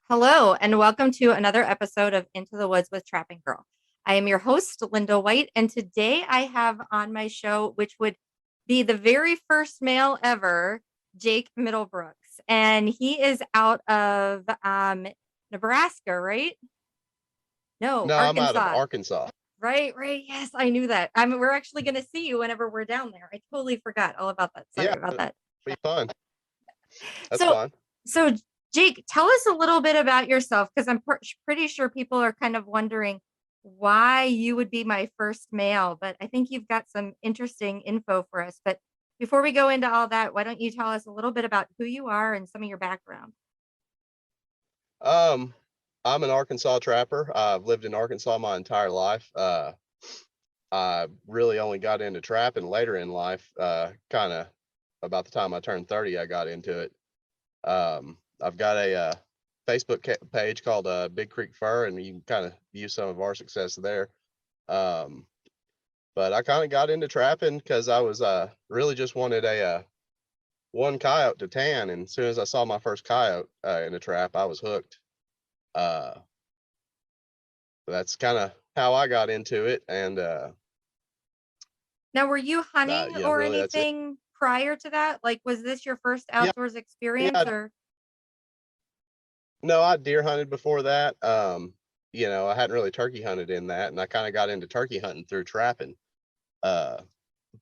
Hello, and welcome to another episode of Into the Woods with Trapping Girl. I am your host, Linda White, and today I have on my show, which would be the very first male ever, Jake Middlebrooks. And he is out of Nebraska, right? No, No, I'm out of Arkansas. Arkansas. Right. Yes, I knew that. We're actually going to see you whenever we're down there. I totally forgot all about that. Yeah, Sorry about that. be fun. That's So, fine. so Jake, tell us a little bit about yourself because I'm pretty sure people are kind of wondering why you would be my first male, but I think you've got some interesting info for us. But before we go into all that, why don't you tell us a little bit about who you are and some of your background? Um, I'm an Arkansas trapper. I've lived in Arkansas my entire life. I really only got into trapping later in life. Kind of about the time I turned 30, I got into it. I've got a Facebook page called Big Creek Fur, and you can kind of view some of our success there. Um, but I kind of got into trapping because I was really just wanted a one coyote to tan, and as soon as I saw my first coyote in a trap, I was hooked. Uh, that's kind of how I got into it, and Now, were you hunting or really that's it. anything prior to that? Like, was this your first Yeah, outdoors experience yeah. or? No, I deer hunted before that. I hadn't really turkey hunted in that, and I kind of got into turkey hunting through trapping. Uh,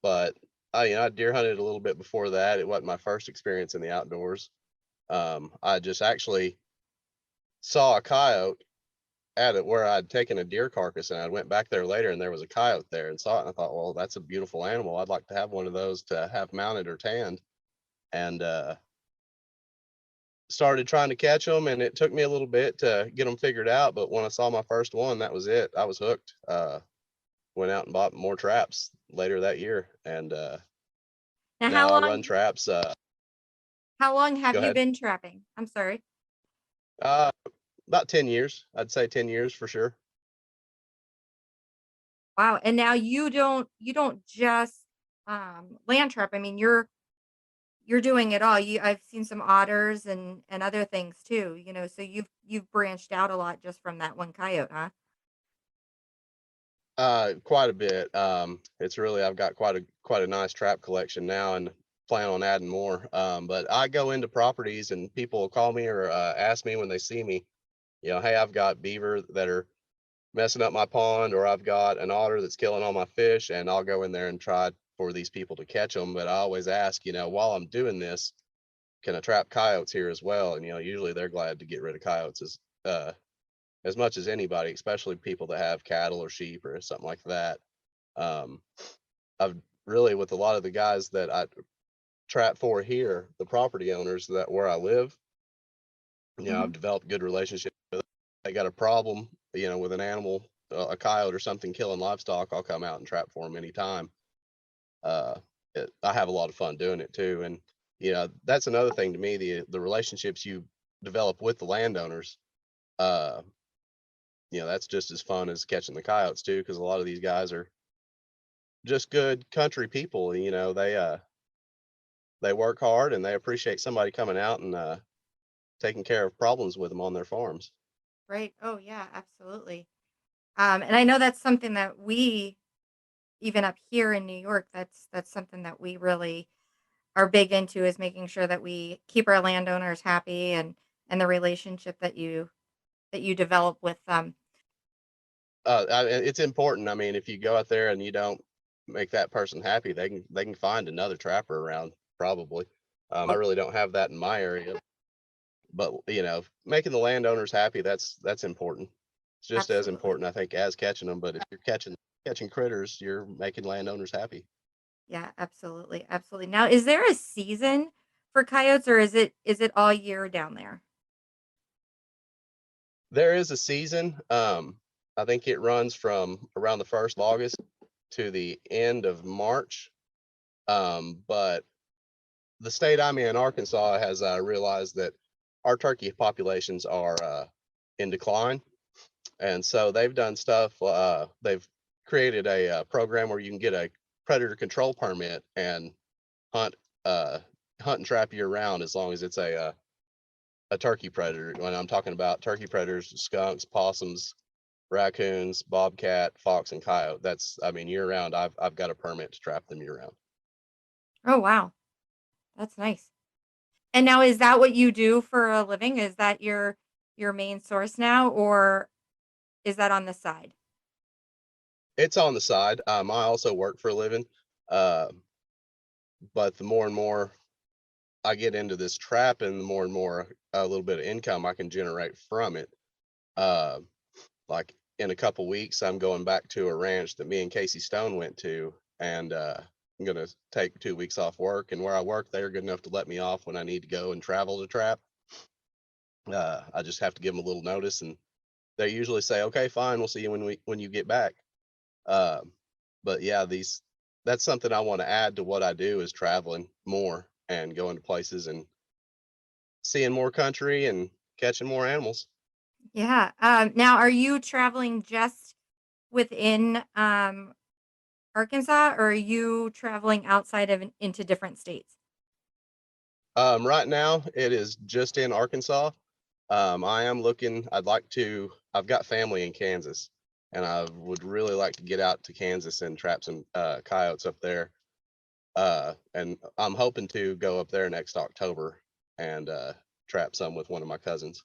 but I deer hunted a little bit before that. It wasn't my first experience in the outdoors. I just actually saw a coyote at it where I'd taken a deer carcass, and I went back there later and there was a coyote there and saw it, and I thought, well, that's a beautiful animal. I'd like to have one of those to have mounted or tanned. And started trying to catch them, and it took me a little bit to get them figured out, but when I saw my first one, that was it. I was hooked. Went out and bought more traps later that year, and Now, now I run traps. how long have Go you ahead. been trapping? I'm sorry. uh about 10 years, I'd say 10 years for sure. Wow. And now you don't just land trap. I mean, you're doing it all. I've seen some otters and other things too, so you've branched out a lot just from that one coyote, huh? Quite a bit. It's really, I've got quite a nice trap collection now, and plan on adding more. But I go into properties and people will call me or ask me when they see me, hey, I've got beaver that are messing up my pond, or I've got an otter that's killing all my fish, and I'll go in there and try for these people to catch them. But I always ask, while I'm doing this, can I trap coyotes here as well? And usually they're glad to get rid of coyotes as much as anybody, especially people that have cattle or sheep or something like that. Um, I've really, with a lot of the guys that I trap for here, the property owners that where I live, Hmm. I've developed good relationships with them. They got a problem, with an animal, a coyote or something killing livestock, I'll come out and trap for them anytime. Uh, I have a lot of fun doing it too, and that's another thing to me, the relationships you develop with the landowners. Uh, that's just as fun as catching the coyotes too, because a lot of these guys are just good country people. They work hard and they appreciate somebody coming out and taking care of problems with them on their farms. Right. Oh yeah, absolutely. And I know that's something that we, even up here in New York, that's something that we really are big into is making sure that we keep our landowners happy and the relationship that you develop with them. It's important. I mean, if you go out there and you don't make that person happy, they can find another trapper around probably. I Oh, really don't have that in my area, but making the landowners happy, that's important. It's just as absolutely. important, I think, as catching them. But if you're catching critters, you're making landowners happy. Yeah, absolutely. Absolutely. Now, is there a season for coyotes or is it all year down there? There is a season. I think it runs from around the 1st of August to the end of March. But the state I'm in, Arkansas, has realized that our turkey populations are in decline, and so they've done stuff. They've created a program where you can get a predator control permit and hunt uh, hunt and trap year round, as long as it's a a turkey predator. When I'm talking about turkey predators, skunks, possums, raccoons, bobcat, fox, and coyote. That's, I mean, year round. I've got a permit to trap them year round. Oh, wow. That's nice. And now is that what you do for a living? Is that your main source now, or is that on the side? It's on the side. I also work for a living, uh, but the more and more I get into this trapping, the more and more a little bit of income I can generate from it. Uh, like in a couple weeks, I'm going back to a ranch that me and Casey Stone went to, and I'm gonna take 2 weeks off work. And where I work, they're good enough to let me off when I need to go and travel to trap. I just have to give them a little notice, and they usually say, "Okay, fine, we'll see you when you get back." Uh, but yeah, that's something I want to add to what I do is traveling more and going to places and seeing more country and catching more animals. Yeah. Now are you traveling just within Arkansas, or are you traveling outside of into different states? Right now, it is just in Arkansas. I am looking. I've got family in Kansas, and I would really like to get out to Kansas and trap some coyotes up there. And I'm hoping to go up there next October and trap some with one of my cousins.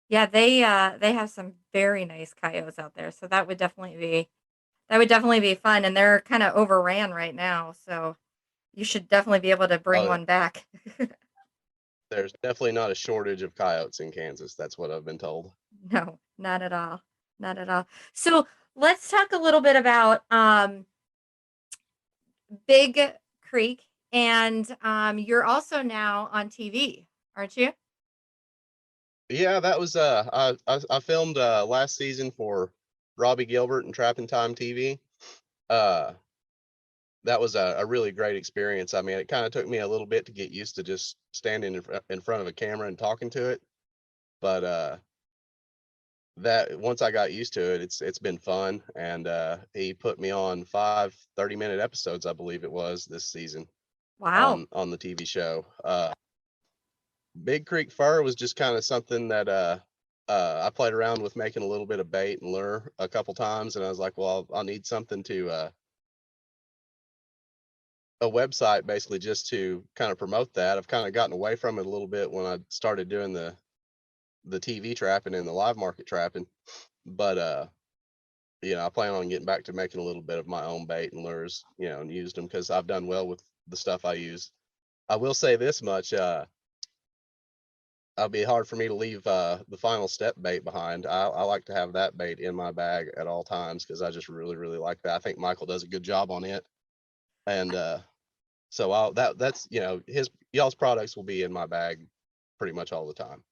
Yeah, they have some very nice coyotes out there. So that would definitely be fun, and they're kind of overran right now. So you should definitely be able to bring Oh, one back. there's definitely not a shortage of coyotes in Kansas. That's what I've been told. No, not at all. Not at all. So let's talk a little bit about Big Creek, and you're also now on TV, aren't you? Yeah, that was I filmed last season for Robbie Gilbert and Trapping Time TV. Uh, that was a really great experience. I mean, it kind of took me a little bit to get used to just standing in front of a camera and talking to it, but that once I got used to it, it's been fun. And he put me on 5 30-minute episodes, I believe it was this season Wow. on the TV show. Big Creek Fur was just kind of something that I played around with making a little bit of bait and lure a couple times, and I was like, well, I'll need something to a website basically just to kind of promote that. I've kind of gotten away from it a little bit when I started doing the TV trapping and the live market trapping, but I plan on getting back to making a little bit of my own bait and lures, and used them because I've done well with the stuff I use. I will say this much, it'll be hard for me to leave the final step bait behind. I like to have that bait in my bag at all times because I just really, really like that. I think Michael does a good job on it. And so that's his y'all's products will be in my bag pretty much all the time.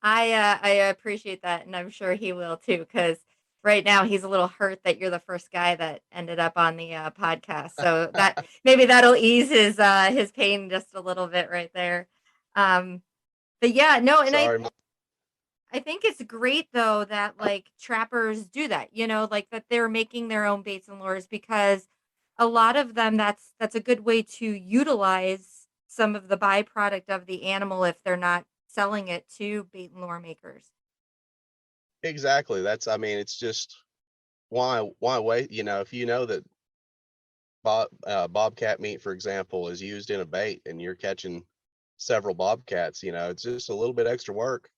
I appreciate that, and I'm sure he will too. Because right now he's a little hurt that you're the first guy that ended up on the podcast. So that maybe that'll ease his pain just a little bit right there. Um, but yeah, no, and I Sorry. I think it's great though that like trappers do that, like that they're making their own baits and lures, because a lot of them that's a good way to utilize some of the byproduct of the animal if they're not selling it to bait and lure makers. Exactly. I mean, it's just why wait? If you know that bobcat meat, for example, is used in a bait and you're catching several bobcats, it's just a little bit extra work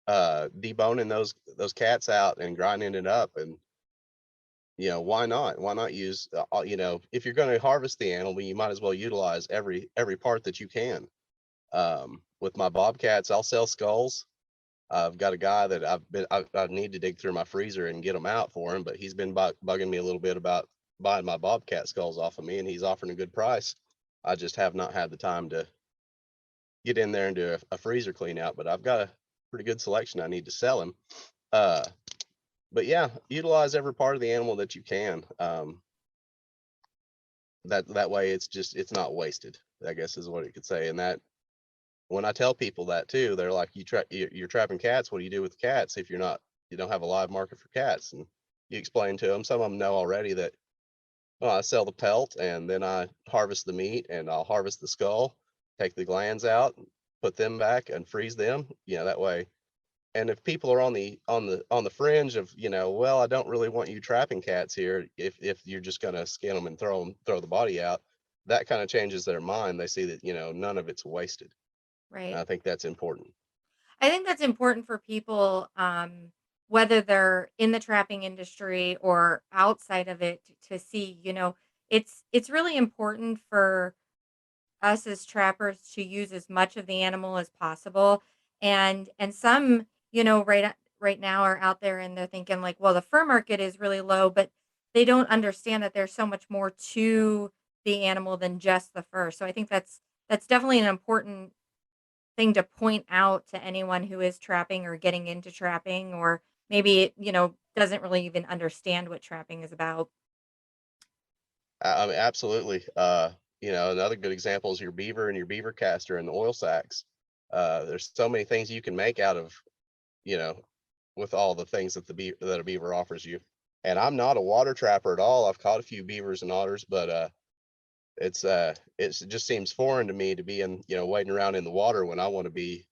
deboning those cats out and grinding it up. And why not use if you're going to harvest the animal, you might as well utilize every part that you can. With my bobcats, I'll sell skulls. I've got a guy that I need to dig through my freezer and get them out for him, but he's been bugging me a little bit about buying my bobcat skulls off of me, and he's offering a good price. I just have not had the time to get in there and do a freezer clean out, but I've got a pretty good selection I need to sell him. uh but yeah, utilize every part of the animal that you can. That way it's not wasted, I guess is what it could say. And that when I tell people that too, they're like, you're trapping cats, what do you do with cats if you don't have a live market for cats? And you explain to them, some of them know already that, well, I sell the pelt and then I harvest the meat and I'll harvest the skull, take the glands out, put them back and freeze them, that way. And if people are on the fringe of, well, I don't really want you trapping cats here, if you're just gonna skin them and throw the body out, that kind of changes their mind. They see that, none of it's wasted. And Right. I think that's important. I think that's important for people, whether they're in the trapping industry or outside of it, to see. It's really important for us as trappers to use as much of the animal as possible. And some, right now are out there and they're thinking like, well, the fur market is really low, but they don't understand that there's so much more to the animal than just the fur. So I think that's definitely an important thing to point out to anyone who is trapping or getting into trapping, or maybe, doesn't really even understand what trapping is about. I mean, absolutely. Another good example is your beaver and your beaver caster and the oil sacks. There's so many things you can make out of, you know, with all the things that that a beaver offers you. And I'm not a water trapper at all. I've caught a few beavers and otters, but it just seems foreign to me to be in, wading around in the water when I want to be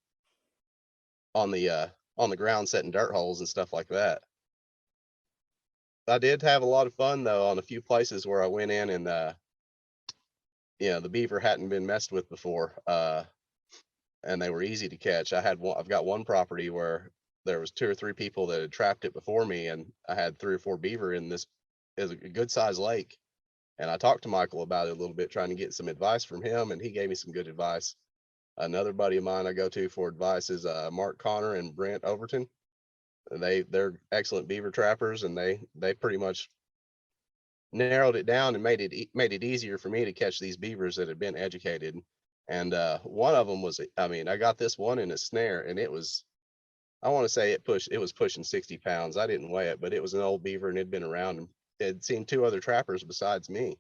on the ground setting dirt holes and stuff like that. I did have a lot of fun though on a few places where I went in and the beaver hadn't been messed with before. And they were easy to catch. I've got one property where there was 2 or 3 people that had trapped it before me, and I had 3 or 4 beaver in this is a good sized lake. And I talked to Michael about it a little bit, trying to get some advice from him, and he gave me some good advice. Another buddy of mine I go to for advice is Mark Connor and Brent Overton. They're excellent beaver trappers, and they pretty much narrowed it down and made it easier for me to catch these beavers that had been educated. And one of them was, I mean, I got this one in a snare, and it was, I want to say it was pushing 60 pounds. I didn't weigh it, but it was an old beaver and it'd been around and had seen 2 other trappers besides me.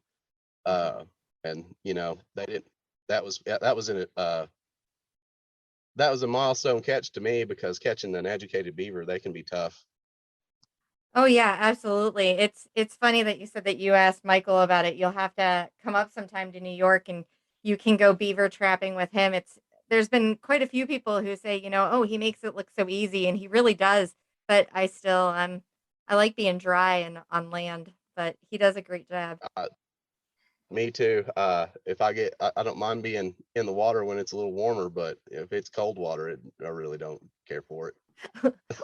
Wow. And they didn't, that was that was a milestone catch to me, because catching an educated beaver, they can be tough. Oh yeah, absolutely. It's funny that you said that you asked Michael about it. You'll have to come up sometime to New York and you can go beaver trapping with him. There's been quite a few people who say, oh, he makes it look so easy, and he really does. But I like being dry and on land, but he does a great job. Uh, Me too. If I don't mind being in the water when it's a little warmer, but if it's cold water, I really don't care for it.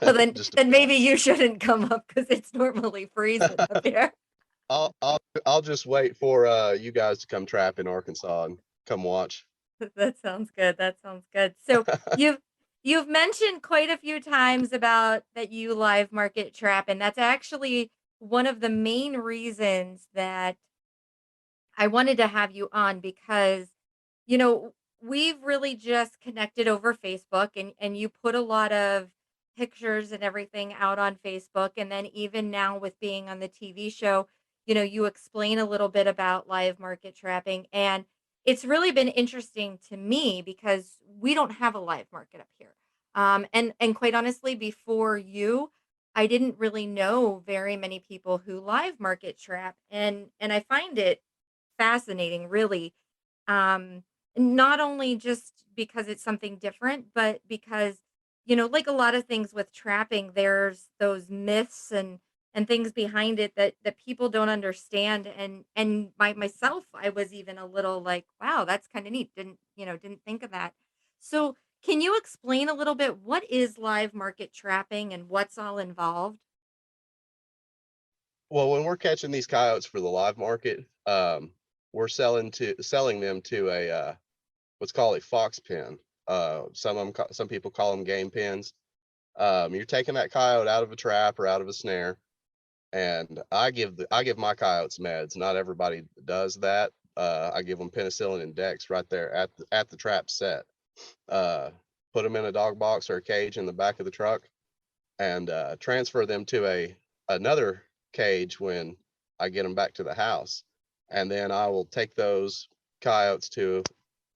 Well, then Just then maybe you shouldn't come up because it's normally freezing up here. I'll just wait for you guys to come trap in Arkansas and come watch. That sounds good. That sounds good. So you've you've mentioned quite a few times about that you live market trap, and that's actually one of the main reasons that I wanted to have you on, because you know, we've really just connected over Facebook, and you put a lot of pictures and everything out on Facebook, and then even now with being on the TV show, you explain a little bit about live market trapping, and it's really been interesting to me because we don't have a live market up here. And quite honestly, before you, I didn't really know very many people who live market trap, and I find it fascinating, really. Um, Not only just because it's something different, but because, like a lot of things with trapping, there's those myths and things behind it that people don't understand. And myself, I was even a little like, wow, that's kind of neat. Didn't think of that. So can you explain a little bit what is live market trapping and what's all involved? Well, when we're catching these coyotes for the live market, we're selling them to a what's called a fox pen. Some people call them game pens. You're taking that coyote out of a trap or out of a snare, and I give my coyotes meds. Not everybody does that. I give them penicillin and Dex right there at the trap set. Uh, Put them in a dog box or a cage in the back of the truck, and transfer them to another cage when I get them back to the house. And then I will take those coyotes to,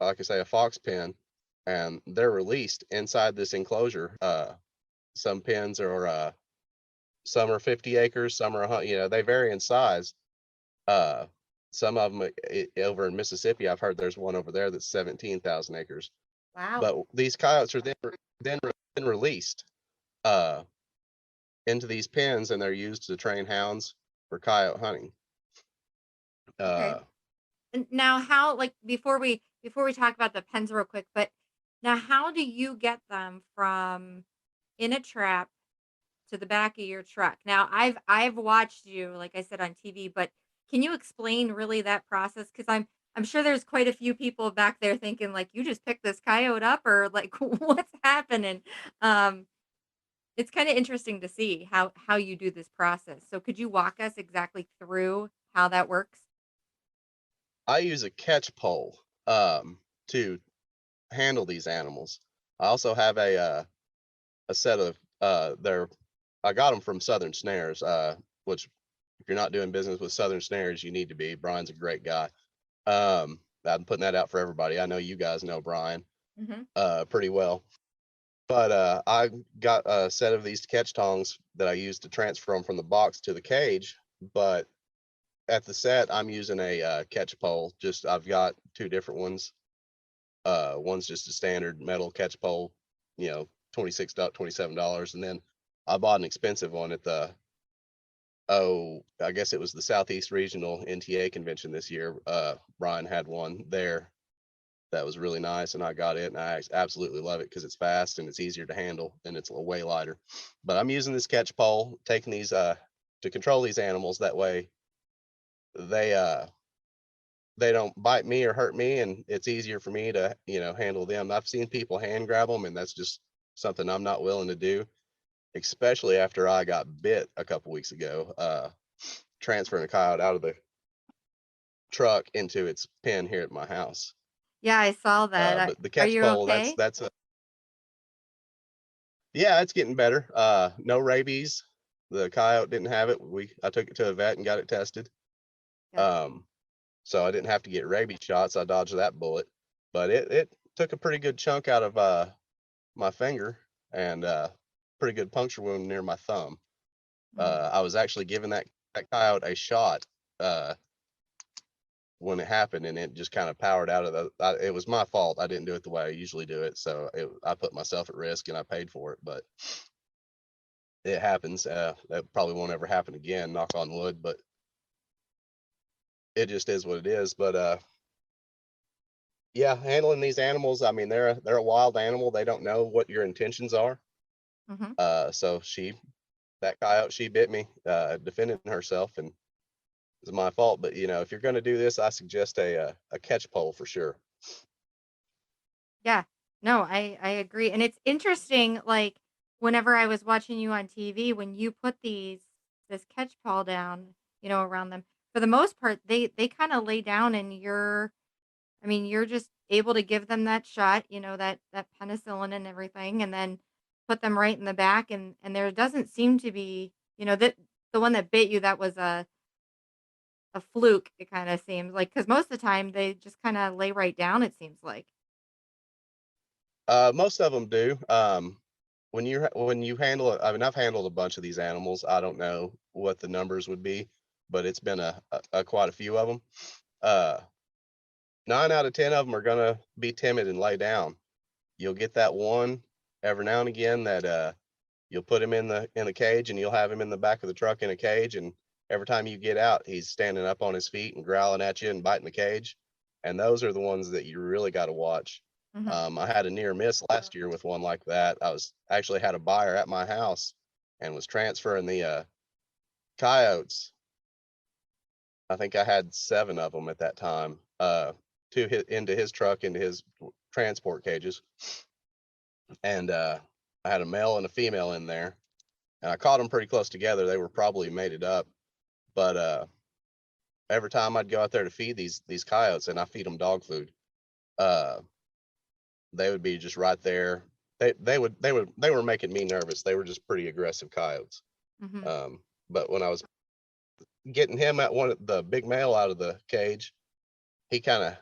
like I say, a fox pen, and they're released inside this enclosure. Some pens are some are 50 acres, some are they vary in size. Uh, some of them over in Mississippi, I've heard there's one over there that's 17,000 acres. Wow. But these coyotes are then released uh, into these pens, and they're used to train hounds for coyote hunting. Okay. Uh, And now how like before we talk about the pens real quick, but now how do you get them from in a trap to the back of your truck? Now I've watched you, like I said, on TV, but can you explain really that process? Because I'm sure there's quite a few people back there thinking like you just picked this coyote up or like what's happening. Um, it's kind of interesting to see how you do this process. So could you walk us exactly through how that works? I use a catch pole to handle these animals. I also have a set of they're I got them from Southern Snares, which if you're not doing business with Southern Snares, you need to be. Brian's a great guy. I'm putting that out for everybody. I know you guys know Brian Hmm. pretty well. But I got a set of these catch tongs that I use to transfer them from the box to the cage. But at the set, I'm using a catch pole. Just I've got two different ones. One's just a standard metal catch pole, you know, $27, and then I bought an expensive one at the I guess it was the Southeast Regional NTA convention this year. Brian had one there that was really nice, and I got it, and I absolutely love it because it's fast and it's easier to handle and it's way lighter. But I'm using this catch pole, taking these to control these animals. That way they they don't bite me or hurt me, and it's easier for me to handle them. I've seen people hand grab them, and that's just something I'm not willing to do, especially after I got bit a couple weeks ago, transferring a coyote out of the truck into its pen here at my house. Yeah, I saw that. But the Are catch you pole, okay? that's a yeah, it's getting better. No rabies. The coyote didn't have it. I took it to a vet and got it tested. Good. Um, so I didn't have to get rabies shots. I dodged that bullet, but it took a pretty good chunk out of my finger, and pretty good puncture wound near my thumb. Mm. I was actually giving that coyote a shot uh, when it happened, and it just kind of powered out of it was my fault. I didn't do it the way I usually do it, so I put myself at risk and I paid for it. But it happens. That probably won't ever happen again, knock on wood, but it just is what it is. But yeah, handling these animals, I mean, they're a wild animal. They don't know what your intentions are. Mhm. So that coyote, she bit me, defending herself, and it's my fault. But if you're going to do this, I suggest a catch pole for sure. Yeah. No, I agree, and it's interesting, like, whenever I was watching you on TV, when you put this catch ball down, around them, for the most part, they kinda lay down and you're just able to give them that shot, that penicillin and everything, and then put them right in the back, and there doesn't seem to be, that the one that bit you, that was a fluke, it kinda seems like because most of the time, they just kinda lay right down, it seems like. Most of them do. When you handle it, I mean, I've handled a bunch of these animals. I don't know what the numbers would be, but it's been a quite a few of them. Uh, 9 out of 10 of them are gonna be timid and lay down. You'll get that one every now and again that you'll put him in the cage, and you'll have him in the back of the truck in a cage, and every time you get out, he's standing up on his feet and growling at you and biting the cage. And those are the ones that you really got to watch. Mhm. I had a near miss last year with one like that. I was actually had a buyer at my house and was transferring the coyotes. I think I had 7 of them at that time, into his truck, into his transport cages. And I had a male and a female in there, and I caught them pretty close together. They were probably mated up, but every time I'd go out there to feed these coyotes, and I feed them dog food, uh, they would be just right there. They were making me nervous. They were just pretty aggressive coyotes. Mhm. But when I was getting him at the big male out of the cage, he kind of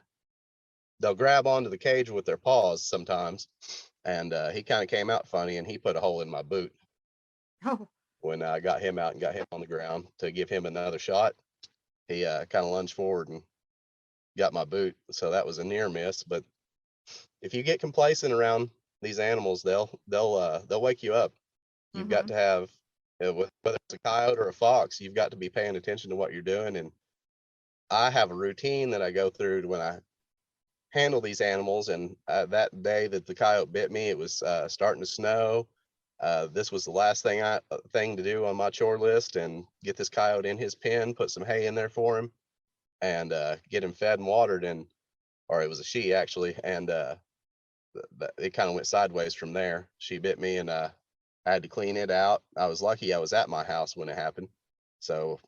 they'll grab onto the cage with their paws sometimes, and he kind of came out funny, and he put a hole in my boot Oh. when I got him out and got him on the ground to give him another shot. He kind of lunged forward and got my boot, so that was a near miss. But if you get complacent around these animals, they'll wake you up. You've got Mhm. to have, whether it's a coyote or a fox, you've got to be paying attention to what you're doing. And I have a routine that I go through when I handle these animals. And that day that the coyote bit me, it was starting to snow. This was the last thing to do on my chore list, and get this coyote in his pen, put some hay in there for him, and get him fed and watered. And or it was a she actually, and it kind of went sideways from there. She bit me, and I had to clean it out. I was lucky I was at my house when it happened, so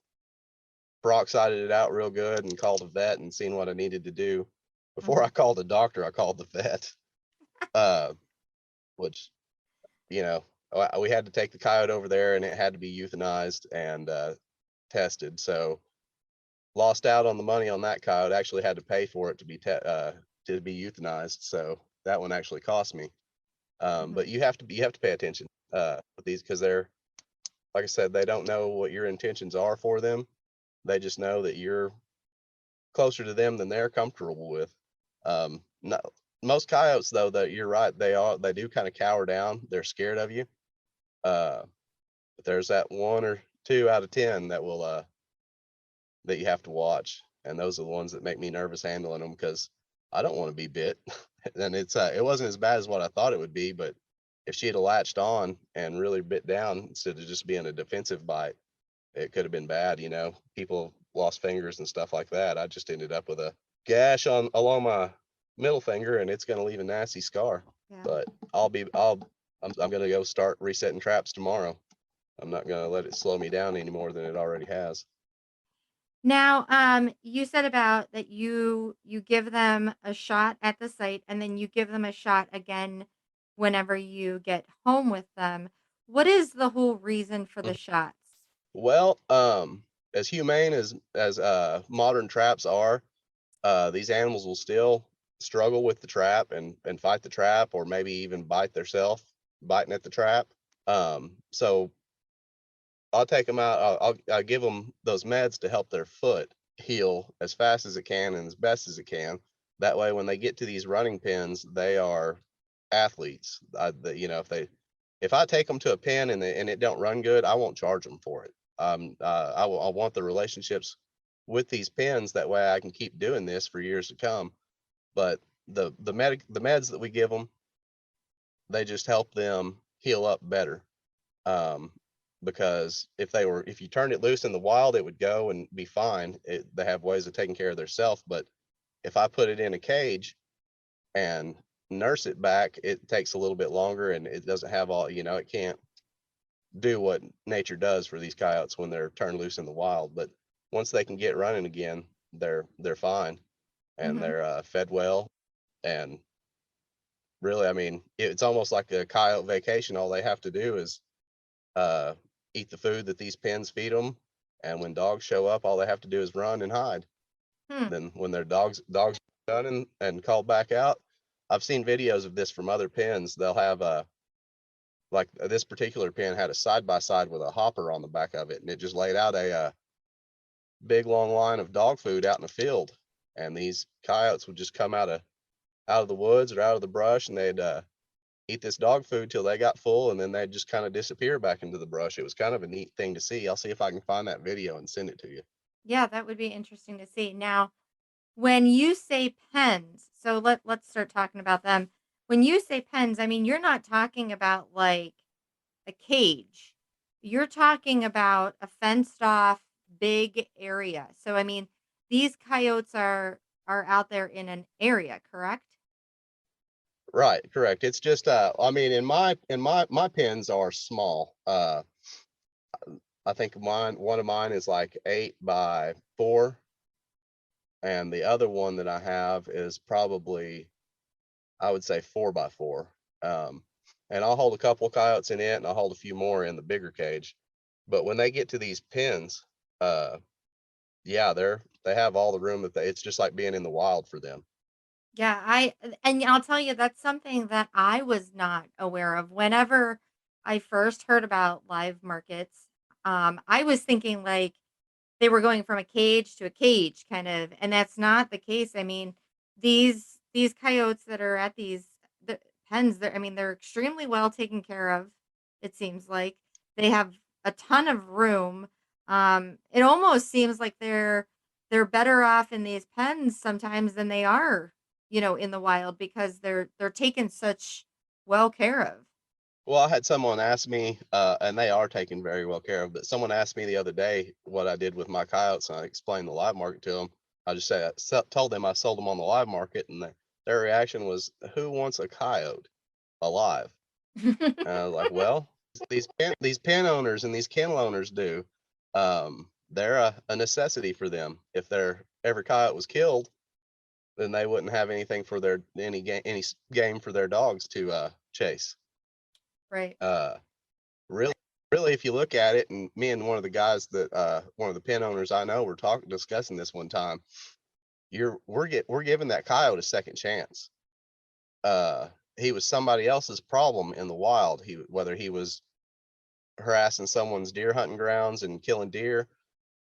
peroxided it out real good and called a vet and seen what I needed to do. Before I Mhm. called the doctor, I called the vet, uh, which, you know, we had to take the coyote over there and it had to be euthanized and tested. So lost out on the money on that coyote. Actually had to pay for it to be euthanized. So that one actually cost me. But Mhm. you have to pay attention with these, because they're, like I said, they don't know what your intentions are for them. They just know that you're closer to them than they're comfortable with. No, most coyotes, though, that you're right, they do kind of cower down. They're scared of you. Uh, but there's that one or two out of 10 that you have to watch, and those are the ones that make me nervous handling them, because I don't want to be bit. And it wasn't as bad as what I thought it would be, but if she had latched on and really bit down instead of just being a defensive bite, it could have been bad. People lost fingers and stuff like that. I just ended up with a gash on along my middle finger, and it's going to leave a nasty scar. Yeah. But I'm going to go start resetting traps tomorrow. I'm not going to let it slow me down any more than it already has. Now, you said about that you give them a shot at the site and then you give them a shot again whenever you get home with them. What is the whole reason for the Mhm. shots? Well, as humane as modern traps are, these animals will still struggle with the trap and fight the trap, or maybe even bite themselves biting at the trap. So I'll take them out. I'll give them those meds to help their foot heal as fast as it can and as best as it can. That way, when they get to these running pens, they are athletes. If I take them to a pen and it don't run good, I won't charge them for it. I want the relationships with these pens. That way, I can keep doing this for years to come. But the meds that we give them, they just help them heal up better. Um, because if you turned it loose in the wild, it would go and be fine. They have ways of taking care of themselves. But if I put it in a cage and nurse it back, it takes a little bit longer, and it doesn't have it can't do what nature does for these coyotes when they're turned loose in the wild. But once they can get running again, they're fine, and Mhm. they're fed well. And really, I mean, it's almost like a coyote vacation. All they have to do is uh, eat the food that these pens feed them. And when dogs show up, all they have to do is run and hide. Hmm. Then when their dogs are done and called back out, I've seen videos of this from other pens. They'll have like this particular pen had a side by side with a hopper on the back of it, and it just laid out a big long line of dog food out in the field. And these coyotes would just come out of the woods or out of the brush, and they'd eat this dog food till they got full, and then they'd just kind of disappear back into the brush. It was kind of a neat thing to see. I'll see if I can find that video and send it to you. Yeah, that would be interesting to see. Now, when you say pens, so let's start talking about them. When you say pens, I mean you're not talking about like a cage. You're talking about a fenced off big area. So I mean, these coyotes are out there in an area, correct? Right, correct. It's just I mean, in my pens are small. I think one of mine is like 8 by 4, and the other one that I have is probably, I would say, 4 by 4. Um, and I'll hold a couple of coyotes in it, and I'll hold a few more in the bigger cage. But when they get to these pens, uh, yeah, they have all the room it's just like being in the wild for them. Yeah, and I'll tell you that's something that I was not aware of. Whenever I first heard about live markets, I was thinking like they were going from a cage to a cage kind of, and that's not the case. I mean, these these coyotes that are at these the pens, I mean, they're extremely well taken care of. It seems like they have a ton of room. It almost seems like they're better off in these pens sometimes than they are, in the wild because they're taken such well care of. Well, I had someone ask me, and they are taken very well care of, but someone asked me the other day what I did with my coyotes, and I explained the live market to them. I just said, told them I sold them on the live market, and their reaction was, "Who wants a coyote alive?" And I was like, "Well, these pen owners and these kennel owners do. They're a necessity for them. If their every coyote was killed, then they wouldn't have anything for their any game for their dogs to chase." Right. Uh, really, really, if you look at it, and me and one of the guys that one of the pen owners I know were talking discussing this one time, we're giving that coyote a second chance. Uh, he was somebody else's problem in the wild. Whether he was harassing someone's deer hunting grounds and killing deer,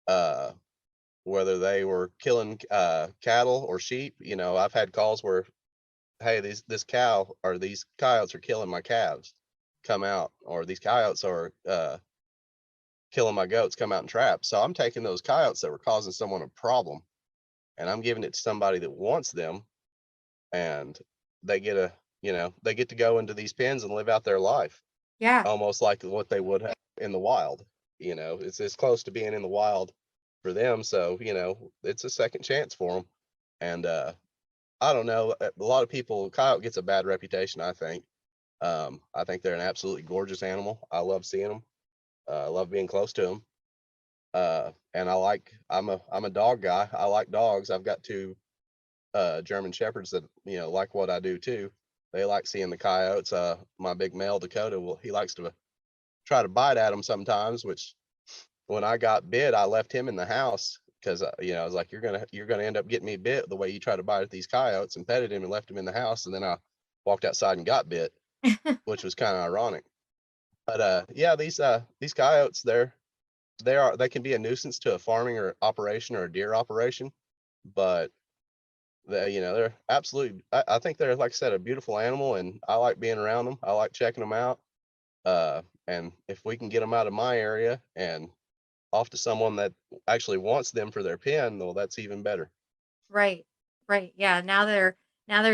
uh, whether they were killing cattle or sheep. I've had calls where, hey, this cow or these coyotes are killing my calves, come out, or these coyotes are killing my goats, come out and trap. So I'm taking those coyotes that were causing someone a problem, and I'm giving it to somebody that wants them, and they get they get to go into these pens and live out their life Yeah. almost like what they would have in the wild. It's as close to being in the wild for them. So it's a second chance for them. And I don't know, a lot of people, coyote gets a bad reputation, I think. I think they're an absolutely gorgeous animal. I love seeing them. I love being close to them. And I'm a dog guy. I like dogs. I've got two German shepherds that like what I do too. They like seeing the coyotes. My big male Dakota, he likes to try to bite at them sometimes. Which when I got bit, I left him in the house because I was like, you're gonna end up getting me bit the way you try to bite at these coyotes, and petted him and left him in the house. And then I walked outside and got bit, which was kind of ironic. But yeah, these coyotes, they can be a nuisance to a farming or operation or a deer operation, but they're absolutely, I think they're, like I said, a beautiful animal, and I like being around them. I like checking them out. And if we can get them out of my area and off to someone that actually wants them for their pen, well, that's even better. Right. Right. Yeah. Now they're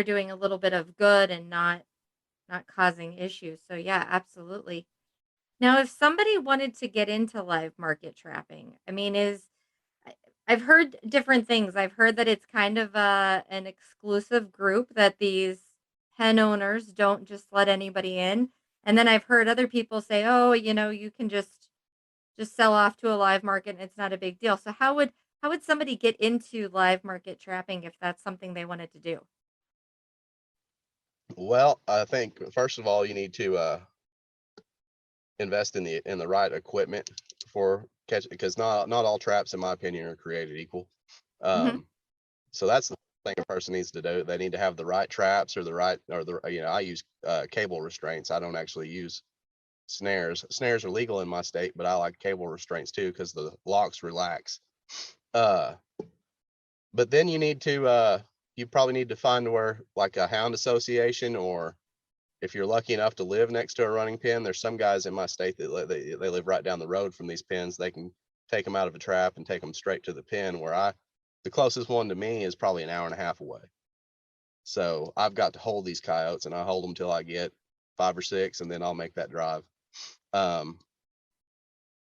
doing a little bit of good and not causing issues. So yeah, absolutely. Now, if somebody wanted to get into live market trapping, I mean, I- I've heard different things. I've heard that it's kind of an exclusive group that these pen owners don't just let anybody in. And then I've heard other people say, "Oh, you can just sell off to a live market and it's not a big deal." So how would somebody get into live market trapping if that's something they wanted to do? Well, I think first of all, you need to invest in the right equipment for catch, because not all traps, in my opinion, are created equal. Mhm. Um, so that's the thing a person needs to do. They need to have the right traps or I use cable restraints. I don't actually use snares. Snares are legal in my state, but I like cable restraints too because the locks relax. Uh, but then you probably need to find where, like, a hound association, or if you're lucky enough to live next to a running pen. There's some guys in my state that they live right down the road from these pens. They can take them out of a trap and take them straight to the pen. The closest one to me is probably an hour and a half away. So I've got to hold these coyotes, and I hold them till I get five or six, and then I'll make that drive. Um,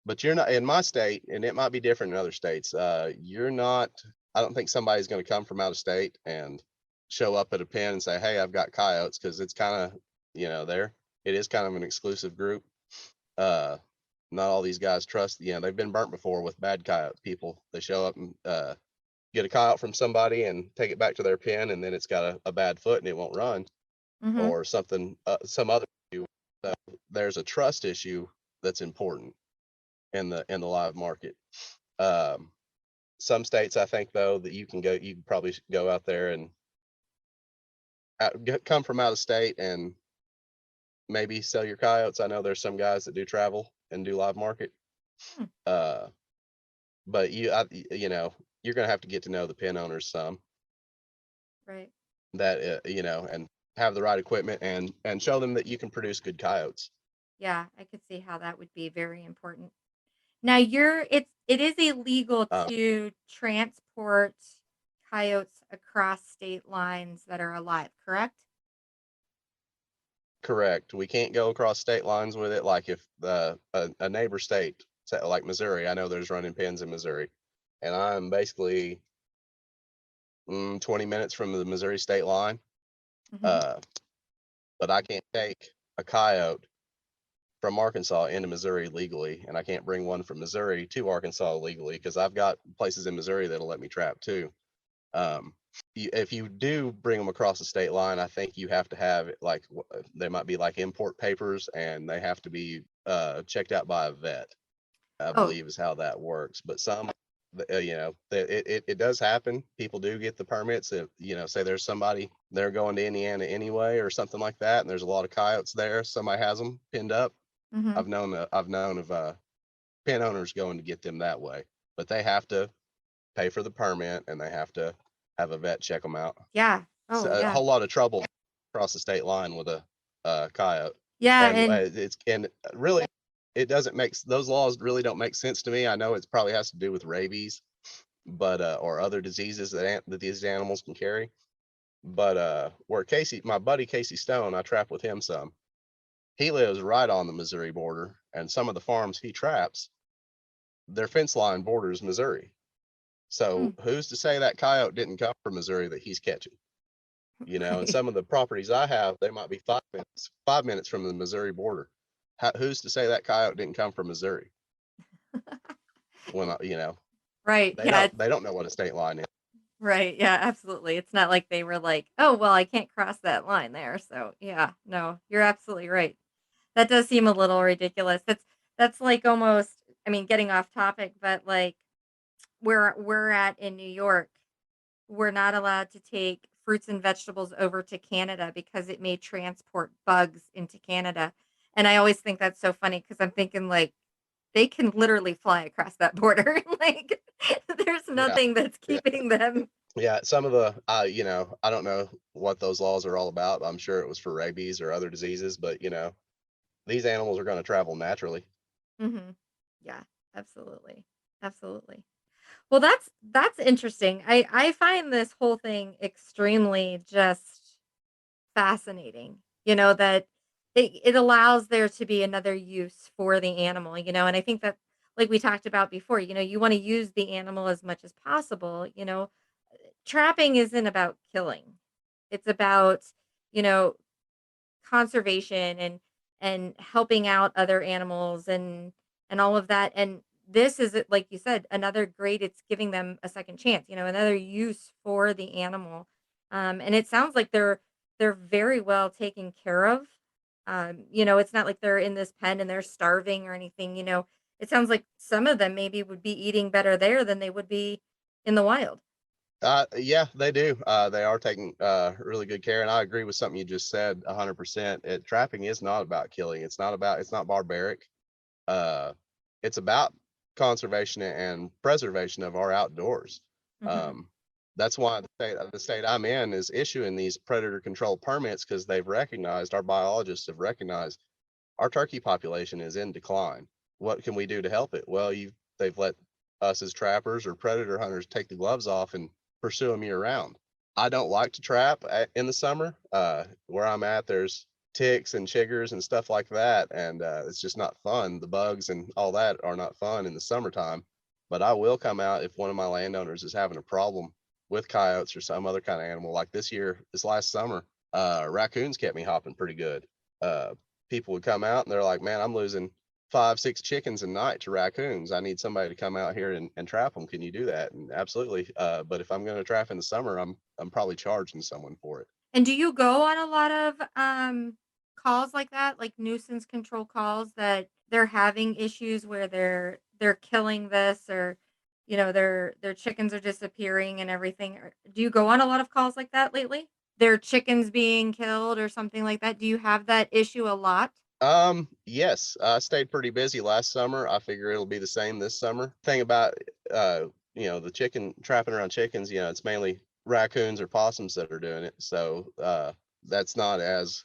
but you're not in my state, and it might be different in other states. You're not. I don't think somebody's going to come from out of state and show up at a pen and say, "Hey, I've got coyotes," because it's kind of, there. It is kind of an exclusive group. Uh, Not all these guys trust. They've been burnt before with bad coyote people. They show up and get a coyote from somebody and take it back to their pen, and then it's got a bad foot and it won't run, Mhm. or something, some other issue. So there's a trust issue that's important in the live market. Um, some states, I think, though, that you can probably go out there and come from out of state and maybe sell your coyotes. I know there's some guys that do travel and do live market. Hmm. Uh, but you're gonna have to get to know the pen owners some. Right. that and have the right equipment and show them that you can produce good coyotes. Yeah, I could see how that would be very important. Now it is illegal Uh, to transport coyotes across state lines that are alive, correct? Correct. We can't go across state lines with it. Like if a neighbor state, like Missouri, I know there's running pens in Missouri, and I'm basically 20 minutes from the Missouri state line. Mhm. Uh, but I can't take a coyote from Arkansas into Missouri legally, and I can't bring one from Missouri to Arkansas legally because I've got places in Missouri that'll let me trap too. Um, if you do bring them across the state line, I think you have to have like they might be like import papers, and they have to be checked out by a vet. I Oh, believe is how that works. But some, it does happen. People do get the permits. If say there's somebody they're going to Indiana anyway or something like that, and there's a lot of coyotes there. Somebody has them pinned up. mhm. I've known of pen owners going to get them that way, but they have to pay for the permit and they have to have a vet check them out. Yeah. It's Oh, a yeah. whole lot of trouble across the state line with a coyote, Yeah, and and really it doesn't make those laws really don't make sense to me. I know it's probably has to do with rabies, but or other diseases that these animals can carry. But where my buddy Casey Stone, I trap with him some. He lives right on the Missouri border, and some of the farms he traps, their fence line borders Missouri. hmm, So who's to say that coyote didn't come from Missouri that he's catching? And right. some of the properties I have, they might be 5 minutes from the Missouri border. Who's to say that coyote didn't come from Missouri? When Right. they Yeah, don't it's they don't know what a state line is. right. Yeah, absolutely. It's not like they were like, "Oh, well, I can't cross that line there." So, yeah, no, you're absolutely right. That does seem a little ridiculous. That's like almost, I mean, getting off topic, but like where we're at in New York, we're not allowed to take fruits and vegetables over to Canada because it may transport bugs into Canada. And I always think that's so funny because I'm thinking like they can literally fly across that border. Like there's Yeah, nothing that's yeah, keeping them. yeah. Some of the I don't know what those laws are all about. I'm sure it was for rabies or other diseases, but these animals are going to travel naturally. Mhm. Yeah, absolutely. Absolutely. Well, that's interesting. I find this whole thing extremely just fascinating. That it allows there to be another use for the animal, and I think that like we talked about before, you want to use the animal as much as possible. Trapping isn't about killing. It's about, you know, conservation and helping out other animals and all of that. And this is like you said, another great, it's giving them a second chance, another use for the animal. And it sounds like they're very well taken care of. It's not like they're in this pen and they're starving or anything. It sounds like some of them maybe would be eating better there than they would be in the wild. Yeah, they do. They are taking really good care, and I agree with something you just said 100%. Trapping is not about killing. It's not barbaric. Uh, it's about conservation and preservation of our outdoors. Hmm. Um, that's why the state I'm in is issuing these predator control permits because our biologists have recognized our turkey population is in decline. What can we do to help it? Well, they've let us as trappers or predator hunters take the gloves off and pursue them year round. I don't like to trap in the summer. Where I'm at, there's ticks and chiggers and stuff like that, and it's just not fun. The bugs and all that are not fun in the summertime. But I will come out if one of my landowners is having a problem with coyotes or some other kind of animal. Like this last summer, raccoons kept me hopping pretty good. Uh, People would come out and they're like, man, I'm losing 5, 6 chickens a night to raccoons. I need somebody to come out here and trap them. Can you do that? And absolutely. But if I'm going to trap in the summer, I'm probably charging someone for it. And do you go on a lot of, calls like that, like nuisance control calls that they're having issues where they're killing this or, their chickens are disappearing and everything? Or do you go on a lot of calls like that lately? Their chickens being killed or something like that? Do you have that issue a lot? Yes, I stayed pretty busy last summer. I figure it'll be the same this summer. Thing about the chicken trapping around chickens, it's mainly raccoons or possums that are doing it. So that's not as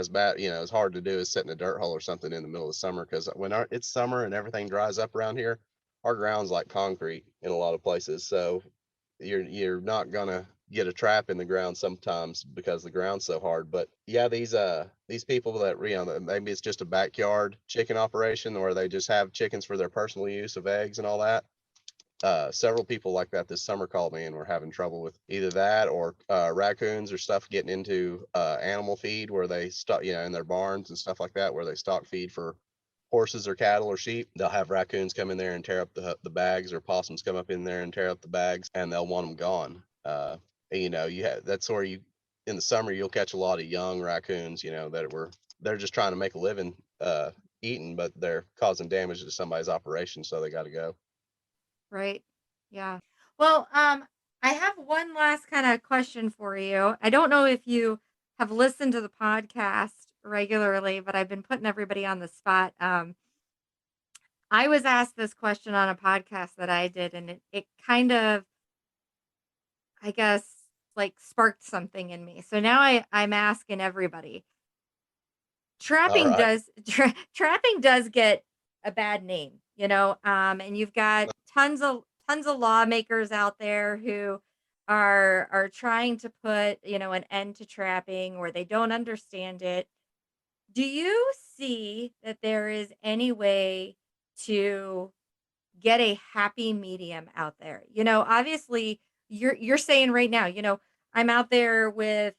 bad, as hard to do as setting a dirt hole or something in the middle of summer. Because when it's summer and everything dries up around here, our ground's like concrete in a lot of places. So you're not gonna get a trap in the ground sometimes because the ground's so hard. But yeah, these people that maybe it's just a backyard chicken operation, or they just have chickens for their personal use of eggs and all that. Several people like that this summer called me and were having trouble with either that or raccoons or stuff getting into animal feed where they stock, in their barns and stuff like that, where they stock feed for horses or cattle or sheep. They'll have raccoons come in there and tear up the bags, or possums come up in there and tear up the bags, and they'll want them gone. That's where in the summer you'll catch a lot of young raccoons, they're just trying to make a living eating, but they're causing damage to somebody's operation, so they got to go. Right. Yeah. Well, I have one last kind of question for you. I don't know if you have listened to the podcast regularly, but I've been putting everybody on the spot. I was asked this question on a podcast that I did, and it kind of, I guess, like sparked something in me. So now I'm asking everybody. All Trapping right. does trapping does get a bad name, and you've got tons of lawmakers out there who are trying to put, an end to trapping, or they don't understand it. Do you see that there is any way to get a happy medium out there? Obviously you're saying right now, I'm out there with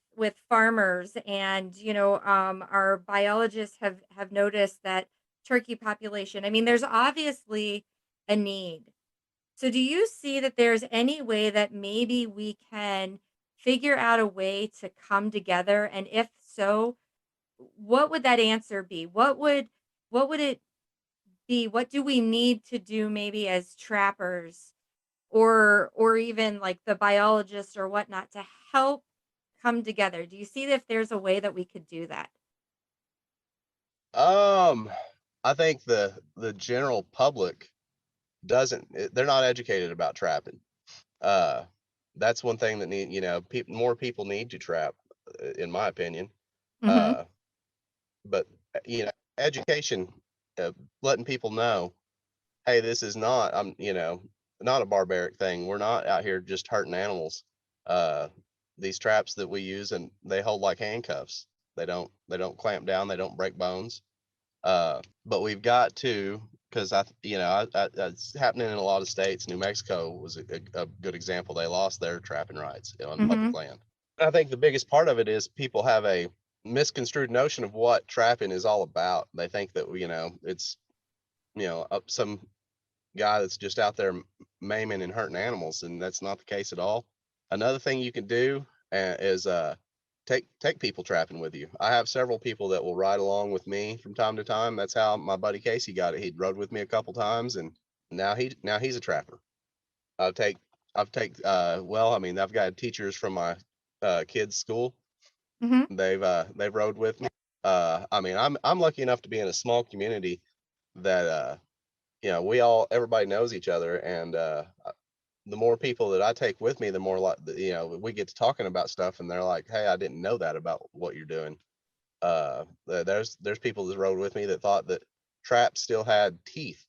farmers, and our biologists have noticed that turkey population. I mean, there's obviously a need. So do you see that there's any way that maybe we can figure out a way to come together? And if so, what would that answer be? What would it be? What do we need to do maybe as trappers, or even like the biologists or whatnot, to help come together? Do you see if there's a way that we could do that? Um, I think the general public they're not educated about trapping. Uh, that's one thing that more people need to trap, in my opinion. Mhm. Uh, but education, uh, letting people know, hey, this is not a barbaric thing. We're not out here just hurting animals. Uh, these traps that we use, and they hold like handcuffs. They don't clamp down. They don't break bones. But we've got to, because it's happening in a lot of states. New Mexico was a good example. They lost their trapping rights on public Mhm. land. I think the biggest part of it is people have a misconstrued notion of what trapping is all about. They think that it's up some guy that's just out there maiming and hurting animals, and that's not the case at all. Another thing you can do is take people trapping with you. I have several people that will ride along with me from time to time. That's how my buddy Casey got it. He rode with me a couple times, and now he's a trapper. I've take I've take well, I mean, I've got teachers from my kids' school. Mhm. They've rode with me. I mean, I'm lucky enough to be in a small community that everybody knows each other, and the more people that I take with me, the more like we get to talking about stuff, and they're like, "Hey, I didn't know that about what you're doing." There's people that rode with me that thought that traps still had teeth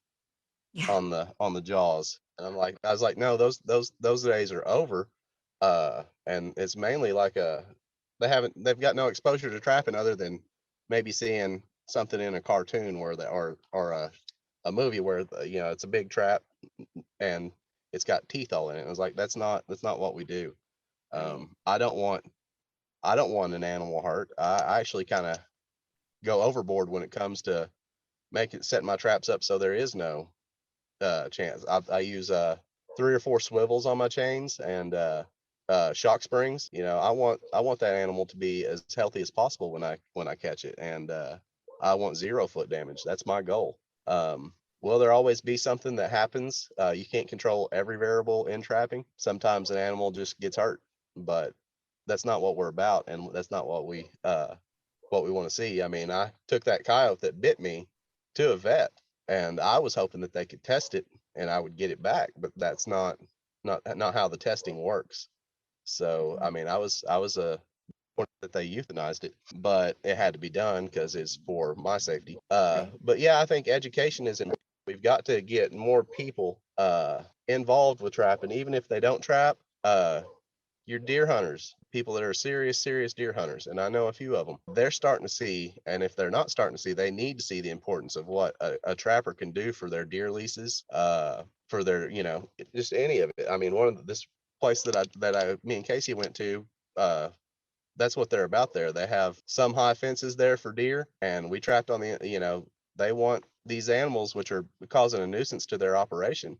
Yeah. on the jaws, and I was like, "No, those days are over." And it's mainly like they've got no exposure to trapping other than maybe seeing something in a cartoon where they or a movie where it's a big trap and it's got teeth all in it. I was like, that's not what we do. Right. I don't want an animal hurt. I actually kind of go overboard when it comes to setting my traps up so there is no chance. I use 3 or 4 swivels on my chains and shock springs. I want that animal to be as healthy as possible when I catch it, and I want 0 foot damage. That's my goal. Will there always be something that happens? You can't control every variable in trapping. Sometimes an animal just gets hurt, but that's not what we're about, and that's not what we want to see. I mean, I took that coyote that bit me to a vet, and I was hoping that they could test it and I would get it back, but that's not how the testing works. So I Mhm. mean, I was a that they euthanized it, but it had to be done because it's for my safety. Right. But yeah, I think education is important. We've got to get more people involved with trapping, even if they don't trap. Your deer hunters, people that are serious deer hunters, and I know a few of them, they're starting to see, and if they're not starting to see, they need to see the importance of what a trapper can do for their deer leases, for their, just any of it. I mean, one of this place me and Casey went to, that's what they're about there. They have some high fences there for deer, and we trapped on they want these animals, which are causing a nuisance to their operation.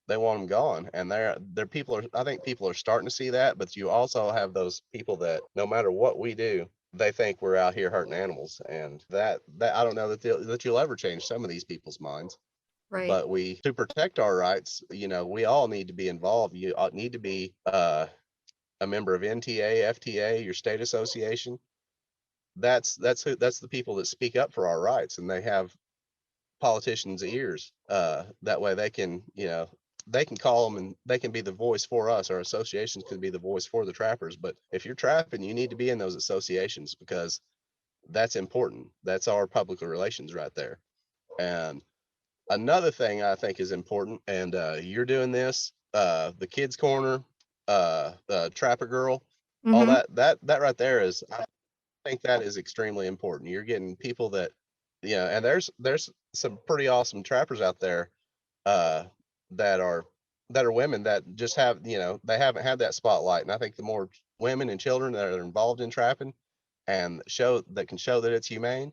They want them gone, and they're people are. I think people are starting to see that, but you also have those people that no matter what we do, they think we're out here hurting animals, and that I don't know that you'll ever change some of these people's minds. Right. But we to protect our rights, we all need to be involved. You need to be a member of NTA, FTA, your state association. That's the people that speak up for our rights, and they have politicians' ears. That way they can call them and they can be the voice for us. Our associations can be the voice for the trappers. But if you're trapping, you need to be in those associations because that's important. That's our public relations right there. And another thing I think is important, and you're doing this, the kids corner, Trapper Girl, all Mhm. that right there is, I think that is extremely important. You're getting people that, and there's some pretty awesome trappers out there, uh, that are women that just have, they haven't had that spotlight. And I think the more women and children that are involved in trapping and can show that it's humane,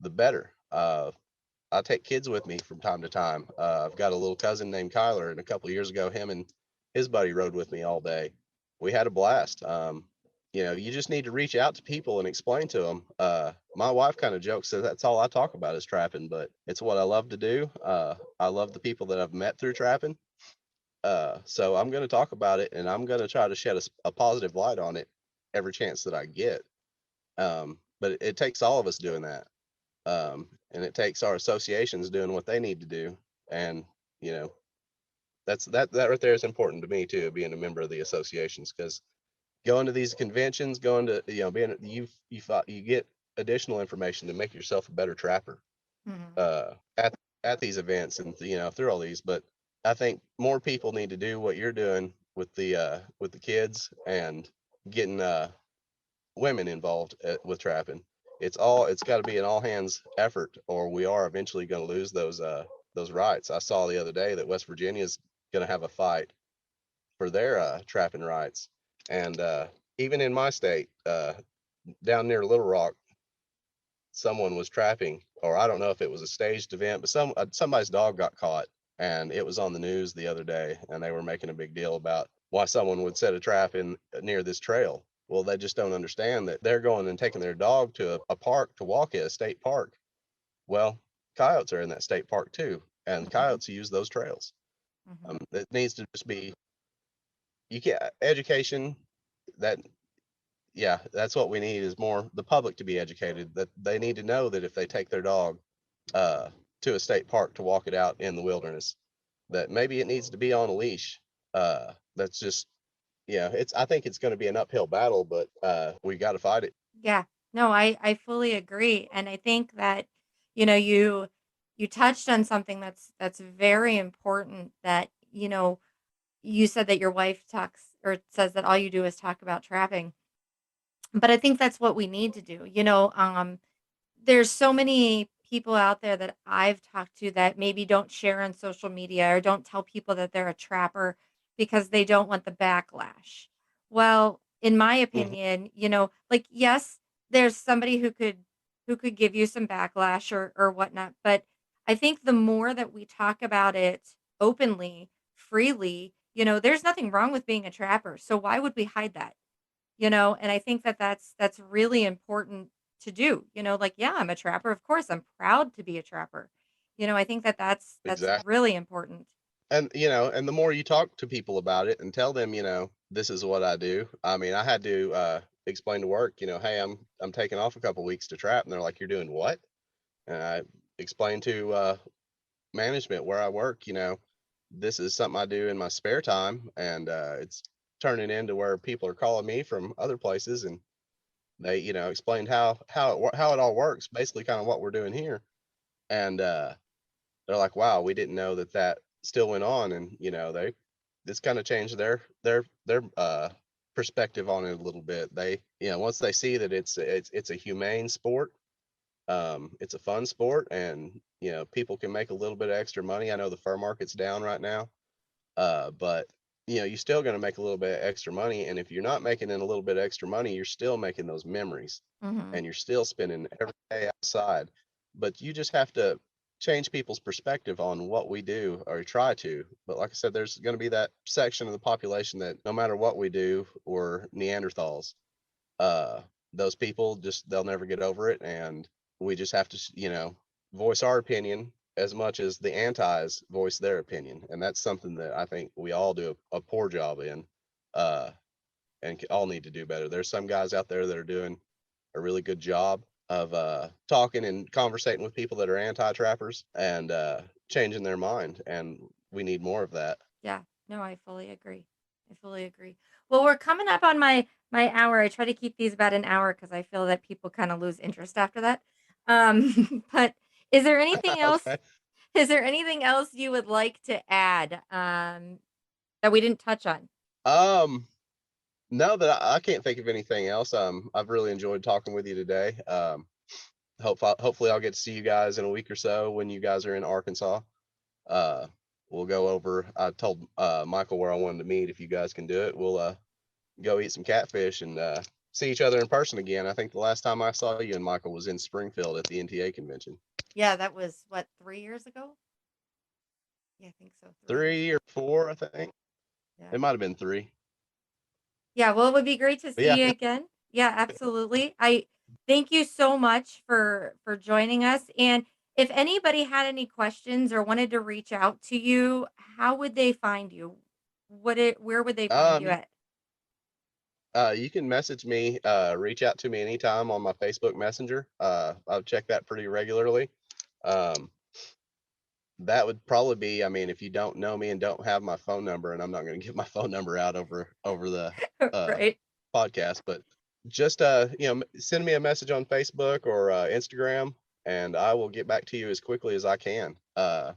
the better. I take kids with me from time to time. I've got a little cousin named Kyler, and a couple of years ago, him and his buddy rode with me all day. We had a blast. You just need to reach out to people and explain to them. My wife kind of jokes that that's all I talk about is trapping, but it's what I love to do. I love the people that I've met through trapping. So I'm going to talk about it, and I'm going to try to shed a positive light on it every chance that I get. But it takes all of us doing that, and it takes our associations doing what they need to do. And you know, that right there is important to me too, being a member of the associations, because going to these conventions, going to being you get additional information to make yourself a better trapper Mhm. uh, at these events and through all these. But I think more people need to do what you're doing with the kids and getting women involved with trapping. It's got to be an all hands effort, or we are eventually going to lose those rights. I saw the other day that West Virginia is going to have a fight for their trapping rights, and even in my state, down near Little Rock, someone was trapping, or I don't know if it was a staged event, but somebody's dog got caught, and it was on the news the other day, and they were making a big deal about why someone would set a trap in near this trail. Well, they just don't understand that they're going and taking their dog to a park to walk at a state park. Well, coyotes are in that state park too, and Mhm. coyotes use those trails. Mhm. It needs to just be you can't education that yeah, that's what we need is more the public to be educated that they need to know that if they take their dog uh, to a state park to walk it out in the wilderness, that maybe it needs to be on a leash. That's just it's I think it's going to be an uphill battle, but we got to fight it. Yeah. No, I fully agree, and I think that, you touched on something that's very important that, you said that your wife talks or says that all you do is talk about trapping, but I think that's what we need to do, there's so many people out there that I've talked to that maybe don't share on social media or don't tell people that they're a trapper because they don't want the backlash. Well, in my Hmm. opinion, like yes, there's somebody who could give you some backlash or whatnot, but I think the more that we talk about it openly, freely, there's nothing wrong with being a trapper. So why would we hide that? And I think that that's really important to do, like, yeah, I'm a trapper, of course I'm proud to be a trapper. I think that that's Exactly. really important. And and the more you talk to people about it and tell them, this is what I do. I mean, I had to explain to work, hey, I'm taking off a couple weeks to trap, and they're like, you're doing what? And I explained to management where I work, this is something I do in my spare time, and turning into where people are calling me from other places, and they, explained how it all works, basically kind of what we're doing here. And they're like, wow, we didn't know that still went on. And this kind of changed their perspective on it a little bit. They, once they see that it's a humane sport, it's a fun sport, and people can make a little bit of extra money. I know the fur market's down right now, but you're still going to make a little bit of extra money. And if you're not making in a little bit of extra money, you're still making those memories, Mm-hmm. and you're still spending every day outside. But you just have to change people's perspective on what we do, or try to. But like I said, there's going to be that section of the population that no matter what we do, we're Neanderthals. uh those people, just they'll never get over it, and we just have to voice our opinion as much as the antis voice their opinion. And that's something that I think we all do a poor job in, uh and all need to do better. There's some guys out there that are doing a really good job of talking and conversating with people that are anti-trappers, and changing their mind, and we need more of that. Yeah. No, I fully agree. I fully agree. Well, we're coming up on my hour. I try to keep these about an hour because I feel that people kind of lose interest after that. But is there anything else? Okay. Is there anything else you would like to add that we didn't touch on? um No, that I can't think of anything else. I've really enjoyed talking with you today. Hopefully I'll get to see you guys in a week or so when you guys are in Arkansas. Uh, we'll go over. I told Michael where I wanted to meet. If you guys can do it, we'll go eat some catfish and see each other in person again. I think the last time I saw you and Michael was in Springfield at the NTA convention. Yeah, that was what, 3 years ago? Yeah, I think so. 3 years. 3 or 4, I think. Yeah. It might have been 3. Yeah, well, it would be great to But see yeah, you again. Yeah, absolutely. I thank you so much for joining us. And if anybody had any questions or wanted to reach out to you, how would they find you? Where would they find you um, at? you can message me, reach out to me anytime on my Facebook Messenger. I'll check that pretty regularly. Um, that would probably be, I mean, if you don't know me and don't have my phone number, and I'm not going to give my phone number out over the uh, Right. podcast, but just send me a message on Facebook or Instagram, and I will get back to you as quickly as I can. That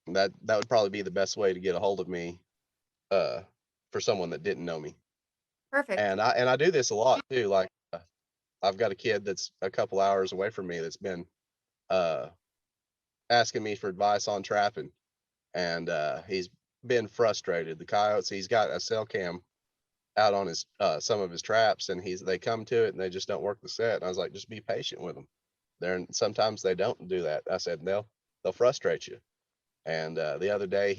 would probably be the best way to get a hold of me, uh, for someone that didn't know me. Perfect. And I do this a lot too. Like, I've got a kid that's a couple hours away from me that's been uh, asking me for advice on trapping, and he's been frustrated. The coyotes, he's got a cell cam out on his some of his traps, and they come to it and they just don't work the set. And I was like, just be patient with them. Sometimes they don't do that. I said they'll frustrate you. And the other day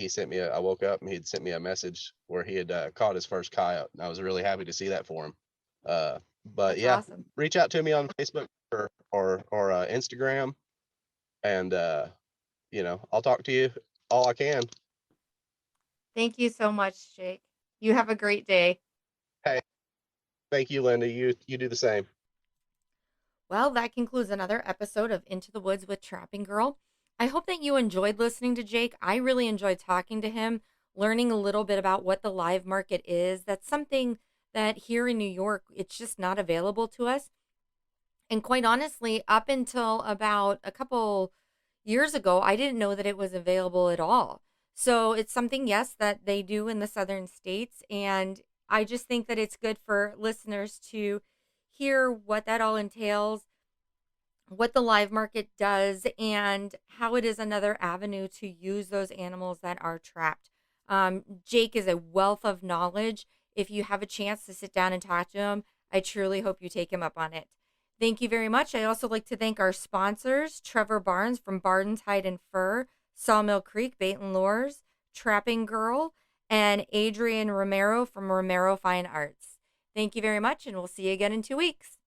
I woke up and he'd sent me a message where he had caught his first coyote, and I was really happy to see that for him. But That's yeah, awesome. reach out to me on Facebook or Instagram, and I'll talk to you all I can. Thank you so much, Jake. You have a great day. Hey, thank you, Linda. You do the same. Well, that concludes another episode of Into the Woods with Trapping Girl. I hope that you enjoyed listening to Jake. I really enjoyed talking to him, learning a little bit about what the live market is. That's something that here in New York, it's just not available to us. And quite honestly, up until about a couple years ago, I didn't know that it was available at all. So it's something, yes, that they do in the southern states. And I just think that it's good for listeners to hear what that all entails, what the live market does, and how it is another avenue to use those animals that are trapped. Jake is a wealth of knowledge. If you have a chance to sit down and talk to him, I truly hope you take him up on it. Thank you very much. I also like to thank our sponsors, Trevor Barnes from Barnes Hide and Fur, Sawmill Creek Bait and Lures, Trapping Girl, and Adrian Romero from Romero Fine Arts. Thank you very much, and we'll see you again in 2 weeks.